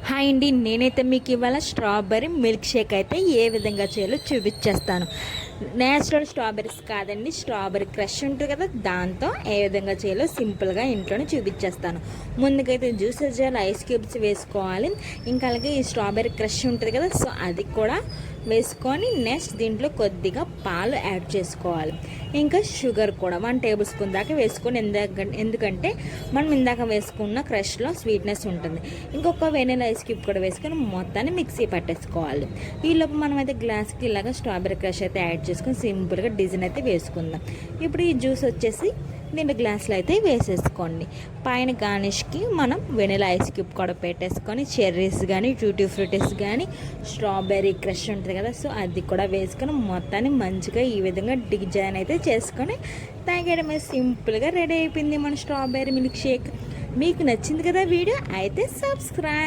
Hi అండి, నేనైతే మీకు ఇవాళ స్ట్రాబెర్రీ మిల్క్ షేక్ అయితే ఏ విధంగా చేయాలో చూపించేస్తాను. నేచురల్ స్ట్రాబెర్రీస్ కాదండి, స్ట్రాబెర్రీ క్రష్ ఉంటుంది కదా, దాంతో ఏ విధంగా చేయాలో సింపుల్గా ఇంట్లోనే చూపించేస్తాను. ముందుకైతే జ్యూసెస్ చేయాలి, ఐస్ క్యూబ్స్ వేసుకోవాలి, ఇంకా అలాగే ఈ స్ట్రాబెర్రీ క్రష్ ఉంటుంది కదా, సో అది కూడా వేసుకొని నెక్స్ట్ దీంట్లో కొద్దిగా పాలు యాడ్ చేసుకోవాలి. ఇంకా షుగర్ కూడా 1 టేబుల్ స్పూన్ దాకా వేసుకొని, ఎందుకంటే మనం ఇందాక వేసుకున్న క్రష్లో స్వీట్నెస్ ఉంటుంది. ఇంకొక వెనిలా ఐస్ క్యూబ్ కూడా వేసుకొని మొత్తాన్ని మిక్సీ పట్టేసుకోవాలి. ఈలోపు మనం అయితే గ్లాస్కి ఇలాగ స్ట్రాబెర్రీ క్రష్ అయితే యాడ్ చేసుకొని సింపుల్గా డిజైన్ అయితే వేసుకుందాం. ఇప్పుడు ఈ జ్యూస్ వచ్చేసి దీంట్లో గ్లాసులో అయితే వేసేసుకోండి. పైన గార్నిష్కి మనం వెనిలా ఐస్ క్యూబ్ కూడా పెట్టేసుకొని చెర్రీస్ కానీ ట్యూటీ ఫ్రూటీస్ కానీ స్ట్రాబెర్రీ క్రష్ ఉంటుంది కదా, సో అది కూడా వేసుకొని మొత్తాన్ని మంచిగా ఈ విధంగా డిజైన్ అయితే చేసుకొని తాగడమే. సింపుల్గా రెడీ అయిపోయింది మన స్ట్రాబెర్రీ మిల్క్ షేక్. మీకు నచ్చింది కదా వీడియో? అయితే సబ్స్క్రైబ్.